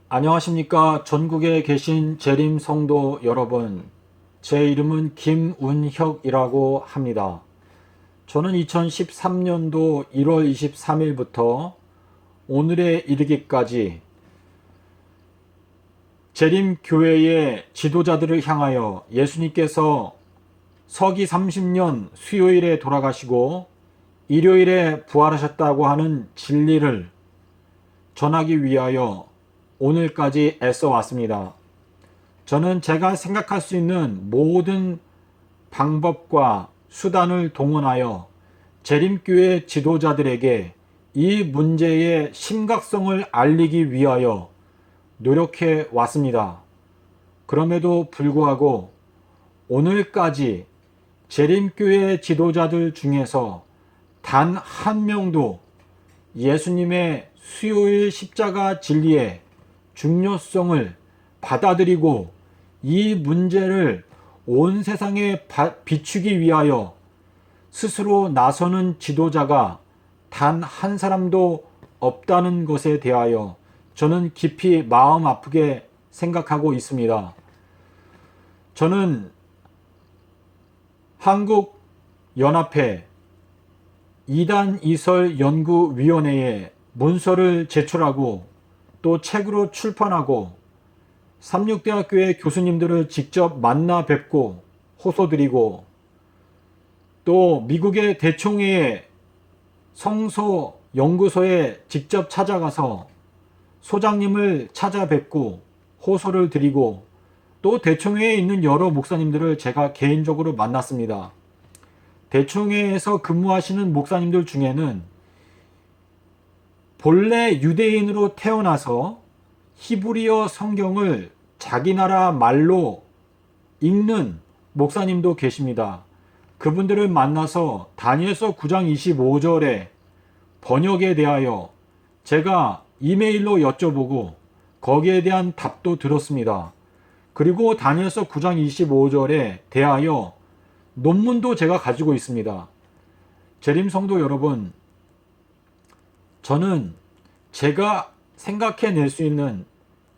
안녕하십니까. 전국에 계신 재림 성도 여러분. 제 이름은 김운혁이라고 합니다. 저는 2013년도 1월 23일부터 오늘에 이르기까지 재림교회의 지도자들을 향하여 예수님께서 서기 30년 수요일에 돌아가시고 일요일에 부활하셨다고 하는 진리를 전하기 위하여 오늘까지 애써 왔습니다. 저는 제가 생각할 수 있는 모든 방법과 수단을 동원하여 재림교회 지도자들에게 이 문제의 심각성을 알리기 위하여 노력해 왔습니다. 그럼에도 불구하고 오늘까지 재림교회 지도자들 중에서 단 한 명도 예수님의 수요일 십자가 진리의 중요성을 받아들이고 이 문제를 온 세상에 비추기 위하여 스스로 나서는 지도자가 단 한 사람도 없다는 것에 대하여 저는 깊이 마음 아프게 생각하고 있습니다. 저는 한국연합회 이단 이설 연구위원회에 문서를 제출하고 또 책으로 출판하고 삼육대학교의 교수님들을 직접 만나 뵙고 호소드리고 또 미국의 대총회의 성서 연구소에 직접 찾아가서 소장님을 찾아뵙고 호소를 드리고 또 대총회에 있는 여러 목사님들을 제가 개인적으로 만났습니다. 대총회에서 근무하시는 목사님들 중에는 본래 유대인으로 태어나서 히브리어 성경을 자기 나라 말로 읽는 목사님도 계십니다. 그분들을 만나서 다니엘서 9장 25절에 번역에 대하여 제가 이메일로 여쭤보고 거기에 대한 답도 들었습니다. 그리고 다니엘서 9장 25절에 대하여 논문도 제가 가지고 있습니다. 재림성도 여러분, 저는 제가 생각해낼 수 있는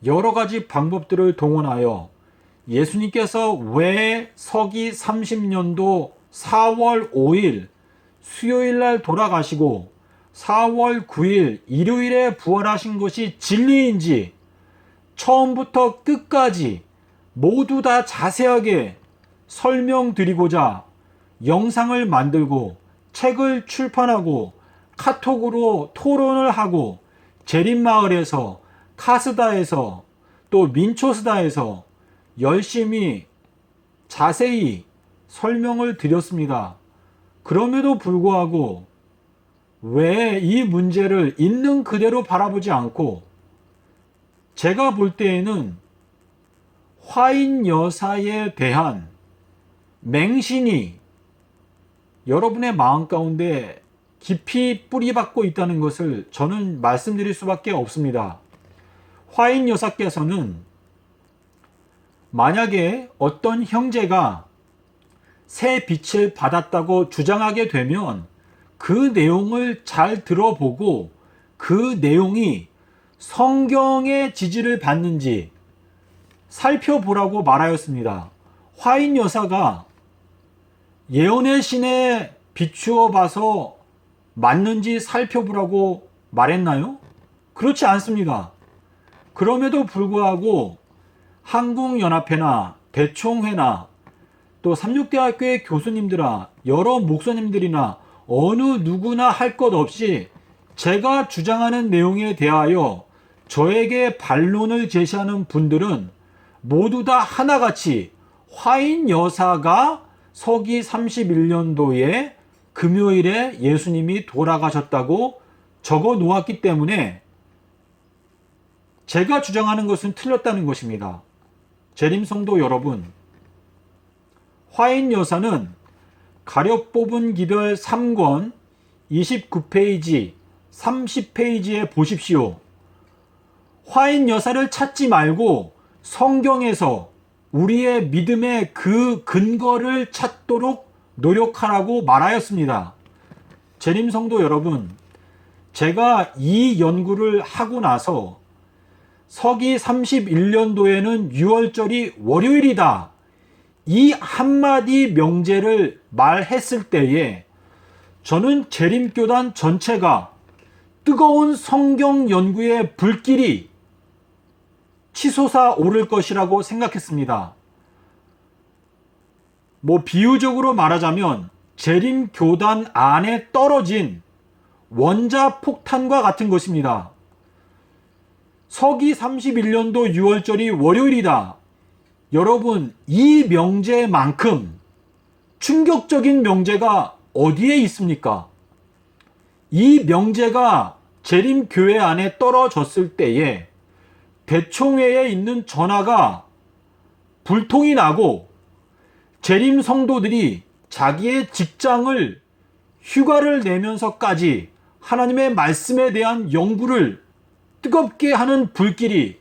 여러 가지 방법들을 동원하여 예수님께서 왜 서기 30년도 4월 5일 수요일 날 돌아가시고 4월 9일 일요일에 부활하신 것이 진리인지 처음부터 끝까지 모두 다 자세하게 설명드리고자 영상을 만들고 책을 출판하고 카톡으로 토론을 하고 재림마을에서 카스다에서 또 민초스다에서 열심히 자세히 설명을 드렸습니다. 그럼에도 불구하고 왜 이 문제를 있는 그대로 바라보지 않고 제가 볼 때에는 화인 여사에 대한 맹신이 여러분의 마음 가운데 깊이 뿌리박고 있다는 것을 저는 말씀드릴 수밖에 없습니다. 화인 여사께서는 만약에 어떤 형제가 새 빛을 받았다고 주장하게 되면 그 내용을 잘 들어보고 그 내용이 성경의 지지를 받는지 살펴보라고 말하였습니다. 화인 여사가 예언의 신에 비추어 봐서 맞는지 살펴보라고 말했나요? 그렇지 않습니다. 그럼에도 불구하고 한국연합회나 대총회나 또 삼육대학교의 교수님들아 여러 목사님들이나 어느 누구나 할 것 없이 제가 주장하는 내용에 대하여 저에게 반론을 제시하는 분들은 모두 다 하나같이 화인 여사가 서기 31년도에 금요일에 예수님이 돌아가셨다고 적어 놓았기 때문에 제가 주장하는 것은 틀렸다는 것입니다. 재림성도 여러분, 화인 여사는 가려 뽑은 기별 3권 29페이지 30페이지에 보십시오. 화인 여사를 찾지 말고 성경에서 우리의 믿음의 그 근거를 찾도록 노력하라고 말하였습니다. 재림성도 여러분, 제가 이 연구를 하고 나서 서기 31년도에는 6월절이 월요일이다. 이 한마디 명제를 말했을 때에 저는 재림교단 전체가 뜨거운 성경 연구의 불길이 치솟아 오를 것이라고 생각했습니다. 비유적으로 말하자면 재림교단 안에 떨어진 원자폭탄과 같은 것입니다. 서기 31년도 6월절이 월요일이다. 여러분, 이 명제만큼 충격적인 명제가 어디에 있습니까? 이 명제가 재림교회 안에 떨어졌을 때에 대총회에 있는 전화가 불통이 나고 재림 성도들이 자기의 직장을 휴가를 내면서까지 하나님의 말씀에 대한 연구를 뜨겁게 하는 불길이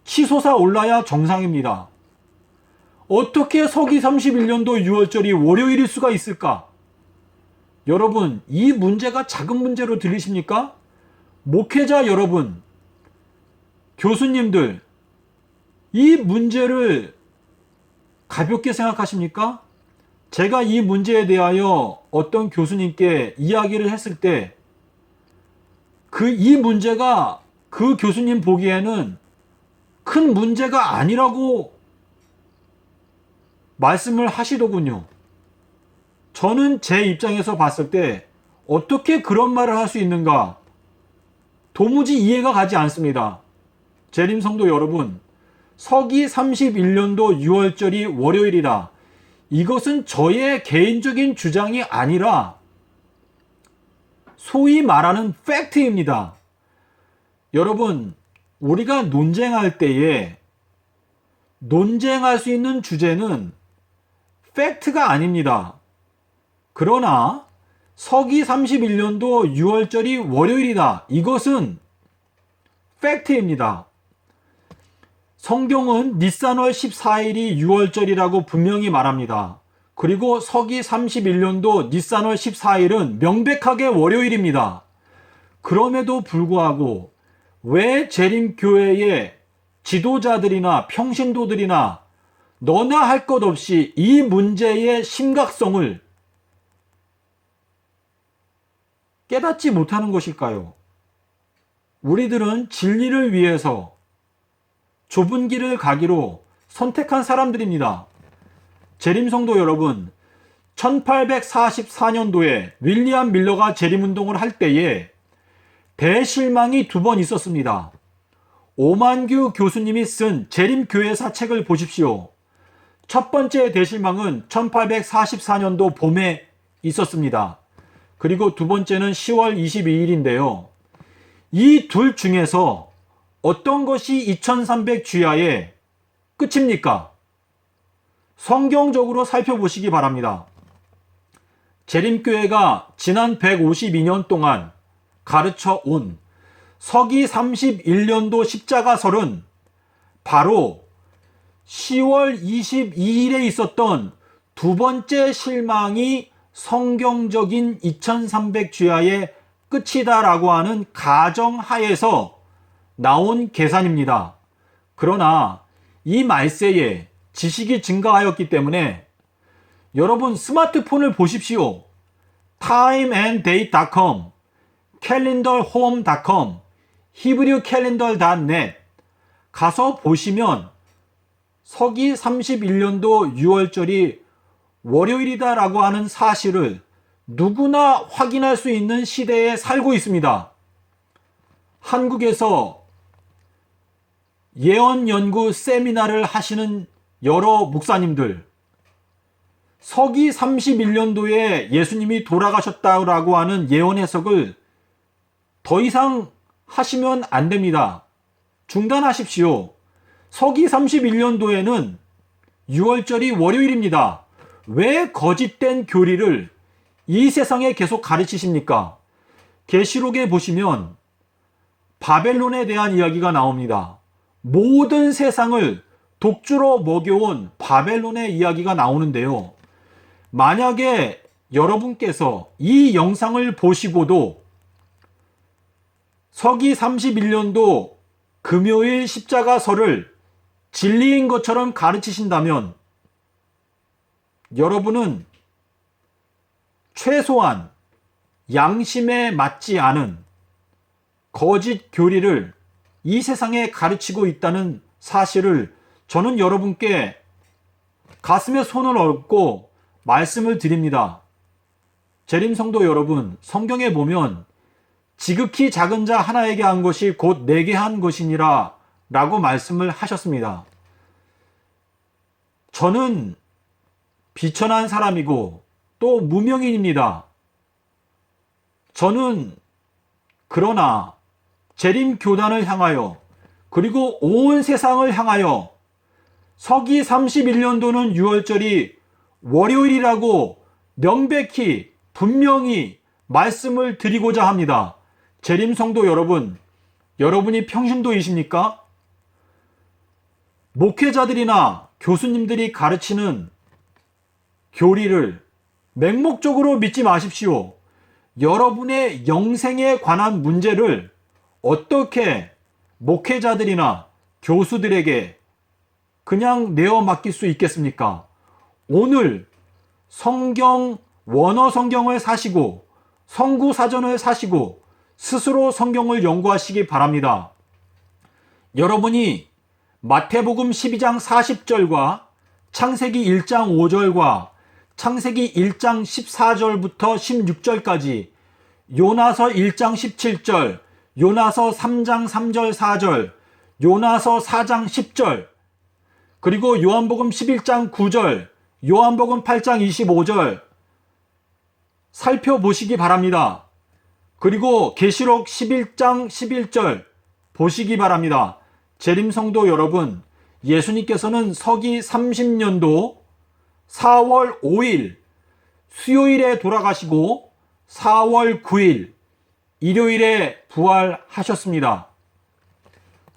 치솟아 올라야 정상입니다. 어떻게 서기 31년도 6월절이 월요일일 수가 있을까? 여러분, 이 문제가 작은 문제로 들리십니까? 목회자 여러분, 교수님들, 이 문제를 가볍게 생각하십니까? 제가 이 문제에 대하여 어떤 교수님께 이야기를 했을 때 이 문제가 그 교수님 보기에는 큰 문제가 아니라고 말씀을 하시더군요. 저는 제 입장에서 봤을 때 어떻게 그런 말을 할 수 있는가? 도무지 이해가 가지 않습니다. 재림 성도 여러분, 서기 31년도 6월절이 월요일이라 이것은 저의 개인적인 주장이 아니라 소위 말하는 팩트입니다. 여러분, 우리가 논쟁할 때에 논쟁할 수 있는 주제는 팩트가 아닙니다. 그러나 서기 31년도 6월절이 월요일이다. 이것은 팩트입니다. 성경은 니산월 14일이 6월절이라고 분명히 말합니다. 그리고 서기 31년도 니산월 14일은 명백하게 월요일입니다. 그럼에도 불구하고 왜 재림교회의 지도자들이나 평신도들이나 너나 할 것 없이 이 문제의 심각성을 깨닫지 못하는 것일까요? 우리들은 진리를 위해서 좁은 길을 가기로 선택한 사람들입니다. 재림성도 여러분, 1844년도에 윌리엄 밀러가 재림운동을 할 때에 대실망이 2번 있었습니다. 오만규 교수님이 쓴 재림교회사 책을 보십시오. 첫 번째 대실망은 1844년도 봄에 있었습니다. 그리고 두 번째는 10월 22일인데요. 이 둘 중에서 어떤 것이 2300 주야의 끝입니까? 성경적으로 살펴보시기 바랍니다. 재림교회가 지난 152년 동안 가르쳐 온 서기 31년도 십자가설은 바로 10월 22일에 있었던 두 번째 실망이 성경적인 2300 주야의 끝이다라고 하는 가정하에서 나온 계산입니다. 그러나 이 말세에 지식이 증가하였기 때문에 여러분 스마트폰을 보십시오. timeanddate.com, calendarhome.com, hebrewcalendar.net 가서 보시면 서기 31년도 6월절이 월요일이다라고 하는 사실을 누구나 확인할 수 있는 시대에 살고 있습니다. 한국에서 예언 연구 세미나를 하시는 여러 목사님들, 서기 31년도에 예수님이 돌아가셨다고 하는 예언 해석을 더 이상 하시면 안 됩니다. 중단하십시오. 서기 31년도에는 6월절이 월요일입니다. 왜 거짓된 교리를 이 세상에 계속 가르치십니까? 계시록에 보시면 바벨론에 대한 이야기가 나옵니다. 모든 세상을 독주로 먹여온 바벨론의 이야기가 나오는데요. 만약에 여러분께서 이 영상을 보시고도 서기 31년도 금요일 십자가설을 진리인 것처럼 가르치신다면 여러분은 최소한 양심에 맞지 않은 거짓 교리를 이 세상에 가르치고 있다는 사실을 저는 여러분께 가슴에 손을 얹고 말씀을 드립니다. 재림 성도 여러분, 성경에 보면 지극히 작은 자 하나에게 한 것이 곧 내게 한 것이니라 라고 말씀을 하셨습니다. 저는 비천한 사람이고 또 무명인입니다. 저는 그러나 재림 교단을 향하여 그리고 온 세상을 향하여 서기 31년도는 6월절이 월요일이라고 명백히 분명히 말씀을 드리고자 합니다. 재림 성도 여러분, 여러분이 평신도이십니까? 목회자들이나 교수님들이 가르치는 교리를 맹목적으로 믿지 마십시오. 여러분의 영생에 관한 문제를 어떻게 목회자들이나 교수들에게 그냥 내어 맡길 수 있겠습니까? 오늘 성경, 원어 성경을 사시고 성구 사전을 사시고 스스로 성경을 연구하시기 바랍니다. 여러분이 마태복음 12장 40절과 창세기 1장 5절과 창세기 1장 14절부터 16절까지 요나서 1장 17절, 요나서 3장 3절 4절, 요나서 4장 10절, 그리고 요한복음 11장 9절, 요한복음 8장 25절 살펴보시기 바랍니다. 그리고 계시록 11장 11절 보시기 바랍니다. 재림성도 여러분, 예수님께서는 서기 30년도 4월 5일 수요일에 돌아가시고 4월 9일 일요일에 부활하셨습니다.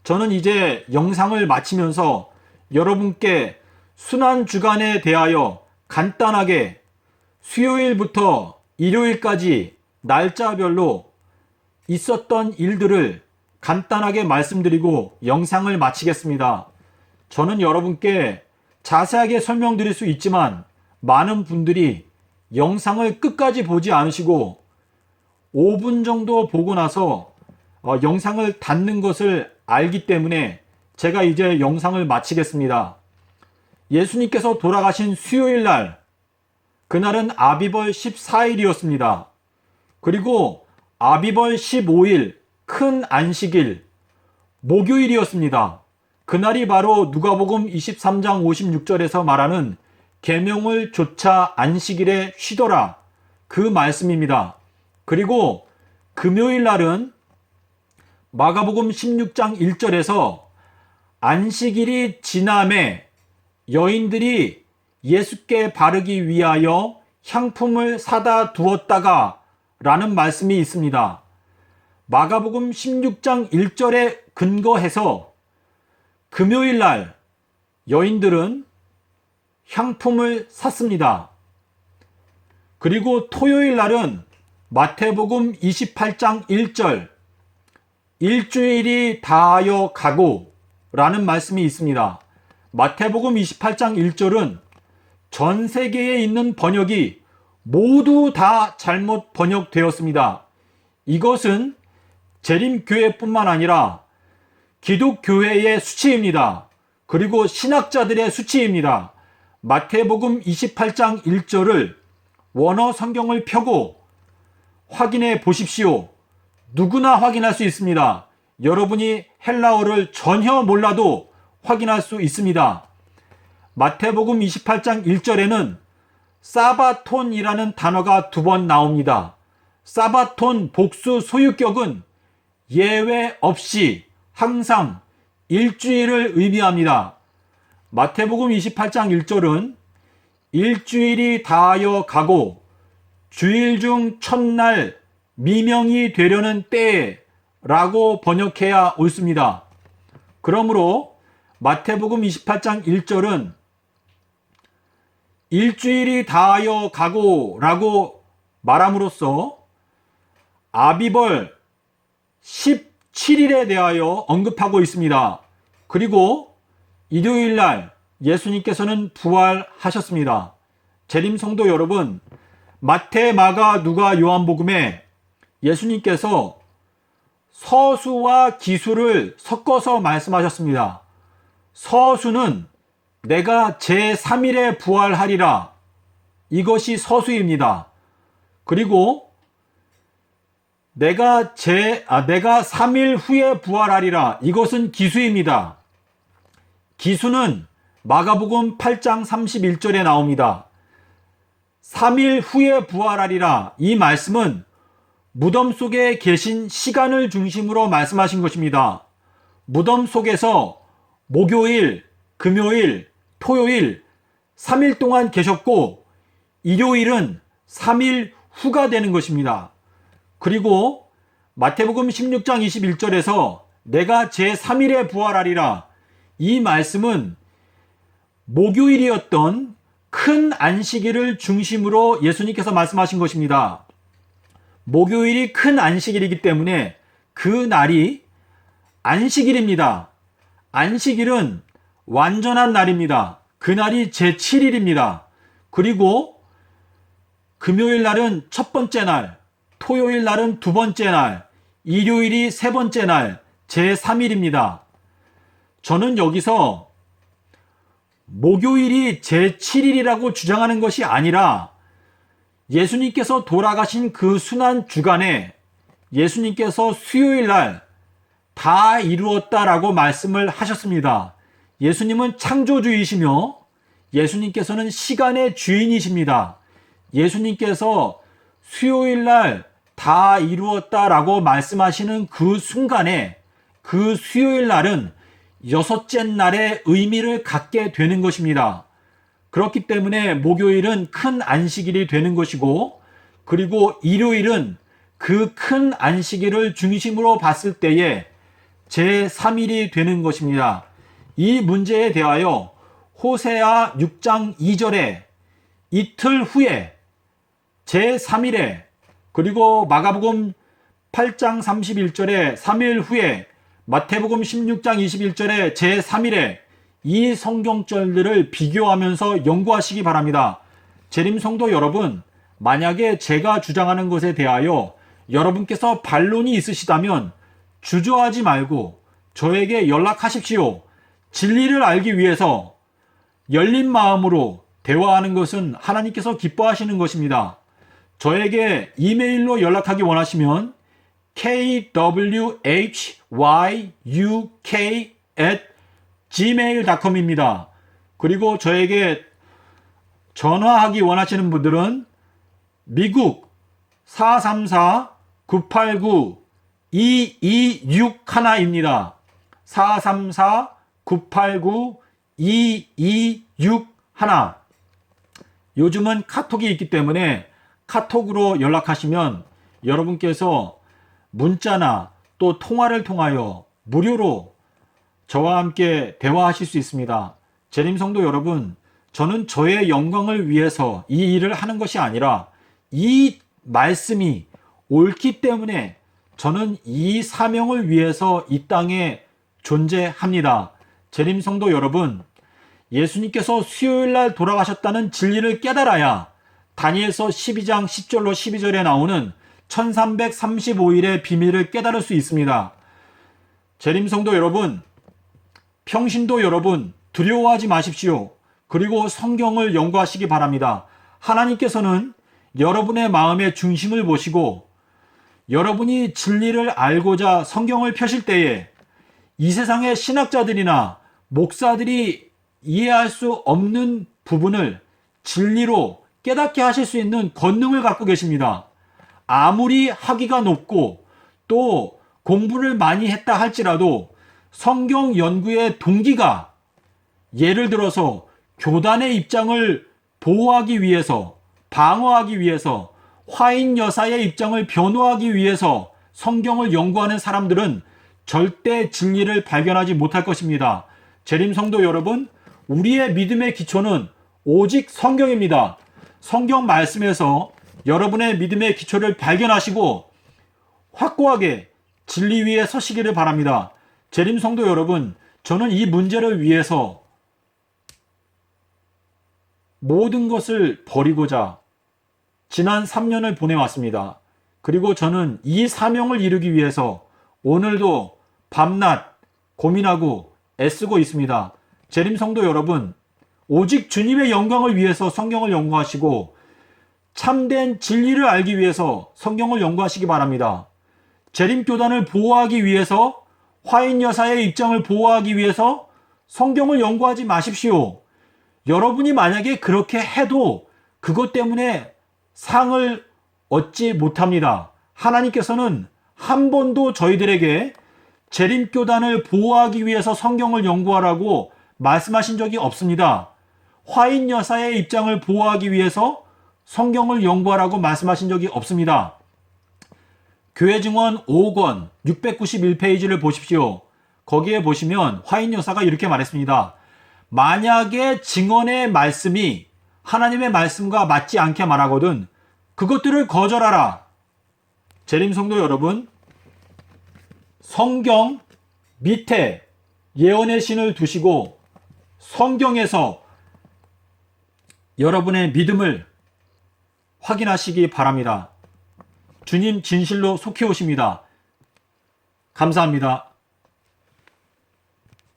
저는 이제 영상을 마치면서 여러분께 순환주간에 대하여 간단하게 수요일부터 일요일까지 날짜별로 있었던 일들을 간단하게 말씀드리고 영상을 마치겠습니다. 저는 여러분께 자세하게 설명드릴 수 있지만 많은 분들이 영상을 끝까지 보지 않으시고 5분 정도 보고 나서 영상을 닫는 것을 알기 때문에 제가 이제 영상을 마치겠습니다. 예수님께서 돌아가신 수요일 날, 그날은 아비벌 14일이었습니다. 그리고 아비벌 15일 큰 안식일 목요일이었습니다. 그날이 바로 누가복음 23장 56절에서 말하는 계명을 조차 안식일에 쉬더라 그 말씀입니다. 그리고 금요일 날은 마가복음 16장 1절에서 안식일이 지남에 여인들이 예수께 바르기 위하여 향품을 사다 두었다가 라는 말씀이 있습니다. 마가복음 16장 1절에 근거해서 금요일 날 여인들은 향품을 샀습니다. 그리고 토요일 날은 마태복음 28장 1절 일주일이 다하여 가고 라는 말씀이 있습니다. 마태복음 28장 1절은 전 세계에 있는 번역이 모두 다 잘못 번역되었습니다. 이것은 재림교회뿐만 아니라 기독교회의 수치입니다. 그리고 신학자들의 수치입니다. 마태복음 28장 1절을 원어 성경을 펴고 확인해 보십시오. 누구나 확인할 수 있습니다. 여러분이 헬라어를 전혀 몰라도 확인할 수 있습니다. 마태복음 28장 1절에는 사바톤이라는 단어가 2번 나옵니다. 사바톤 복수 소유격은 예외 없이 항상 일주일을 의미합니다. 마태복음 28장 1절은 일주일이 다하여 가고 주일 중 첫날 미명이 되려는 때라고 번역해야 옳습니다. 그러므로 마태복음 28장 1절은 일주일이 다하여 가고 라고 말함으로써 아비벌 7일에 대하여 언급하고 있습니다. 그리고 일요일 날 예수님께서는 부활하셨습니다. 재림 성도 여러분, 마태, 마가, 누가, 요한복음에 예수님께서 서수와 기수를 섞어서 말씀하셨습니다. 서수는 내가 제3일에 부활하리라. 이것이 서수입니다. 그리고 내가 3일 후에 부활하리라. 이것은 기수입니다. 기수는 마가복음 8장 31절에 나옵니다. 3일 후에 부활하리라. 이 말씀은 무덤 속에 계신 시간을 중심으로 말씀하신 것입니다. 무덤 속에서 목요일, 금요일, 토요일 3일 동안 계셨고 일요일은 3일 후가 되는 것입니다. 그리고 마태복음 16장 21절에서 내가 제3일에 부활하리라. 이 말씀은 목요일이었던 큰 안식일을 중심으로 예수님께서 말씀하신 것입니다. 목요일이 큰 안식일이기 때문에 그 날이 안식일입니다. 안식일은 완전한 날입니다. 그날이 제7일입니다. 그리고 금요일 날은 첫 번째 날, 토요일 날은 두 번째 날, 일요일이 세 번째 날, 제3일입니다. 저는 여기서 목요일이 제7일이라고 주장하는 것이 아니라 예수님께서 돌아가신 그 순환 주간에 예수님께서 수요일 날 다 이루었다라고 말씀을 하셨습니다. 예수님은 창조주이시며 예수님께서는 시간의 주인이십니다. 예수님께서 수요일 날 다 이루었다라고 말씀하시는 그 순간에 그 수요일 날은 여섯째 날의 의미를 갖게 되는 것입니다. 그렇기 때문에 목요일은 큰 안식일이 되는 것이고, 그리고 일요일은 그 큰 안식일을 중심으로 봤을 때에 제3일이 되는 것입니다. 이 문제에 대하여 호세아 6장 2절에 이틀 후에 제3일에, 그리고 마가복음 8장 31절에 3일 후에, 마태복음 16장 21절에 제3일에 이 성경절들을 비교하면서 연구하시기 바랍니다. 재림 성도 여러분, 만약에 제가 주장하는 것에 대하여 여러분께서 반론이 있으시다면 주저하지 말고 저에게 연락하십시오. 진리를 알기 위해서 열린 마음으로 대화하는 것은 하나님께서 기뻐하시는 것입니다. 저에게 이메일로 연락하기 원하시면 kwhyuk@gmail.com입니다. 그리고 저에게 전화하기 원하시는 분들은 미국 434-989-2261입니다. 434-989-2261. 요즘은 카톡이 있기 때문에 카톡으로 연락하시면 여러분께서 문자나 또 통화를 통하여 무료로 저와 함께 대화하실 수 있습니다. 재림 성도 여러분, 저는 저의 영광을 위해서 이 일을 하는 것이 아니라 이 말씀이 옳기 때문에 저는 이 사명을 위해서 이 땅에 존재합니다. 재림 성도 여러분, 예수님께서 수요일 날 돌아가셨다는 진리를 깨달아야 다니엘서 12장 10절로 12절에 나오는 1335일의 비밀을 깨달을 수 있습니다. 재림 성도 여러분, 평신도 여러분, 두려워하지 마십시오. 그리고 성경을 연구하시기 바랍니다. 하나님께서는 여러분의 마음의 중심을 보시고 여러분이 진리를 알고자 성경을 펴실 때에 이 세상의 신학자들이나 목사들이 이해할 수 없는 부분을 진리로 깨닫게 하실 수 있는 권능을 갖고 계십니다. 아무리 학위가 높고 또 공부를 많이 했다 할지라도 성경 연구의 동기가, 예를 들어서 교단의 입장을 보호하기 위해서, 방어하기 위해서, 화인 여사의 입장을 변호하기 위해서 성경을 연구하는 사람들은 절대 진리를 발견하지 못할 것입니다. 재림 성도 여러분, 우리의 믿음의 기초는 오직 성경입니다. 성경 말씀에서 여러분의 믿음의 기초를 발견하시고 확고하게 진리 위에 서시기를 바랍니다. 재림 성도 여러분, 저는 이 문제를 위해서 모든 것을 버리고자 지난 3년을 보내왔습니다. 그리고 저는 이 사명을 이루기 위해서 오늘도 밤낮 고민하고 애쓰고 있습니다. 재림 성도 여러분, 오직 주님의 영광을 위해서 성경을 연구하시고 참된 진리를 알기 위해서 성경을 연구하시기 바랍니다. 재림교단을 보호하기 위해서, 화인 여사의 입장을 보호하기 위해서 성경을 연구하지 마십시오. 여러분이 만약에 그렇게 해도 그것 때문에 상을 얻지 못합니다. 하나님께서는 한 번도 저희들에게 재림교단을 보호하기 위해서 성경을 연구하라고 말씀하신 적이 없습니다. 화인 여사의 입장을 보호하기 위해서 성경을 연구하라고 말씀하신 적이 없습니다. 교회 증언 5권 691페이지를 보십시오. 거기에 보시면 화인 여사가 이렇게 말했습니다. 만약에 증언의 말씀이 하나님의 말씀과 맞지 않게 말하거든 그것들을 거절하라. 재림 성도 여러분, 성경 밑에 예언의 신을 두시고 성경에서 여러분의 믿음을 확인하시기 바랍니다. 주님 진실로 속해 오십니다. 감사합니다.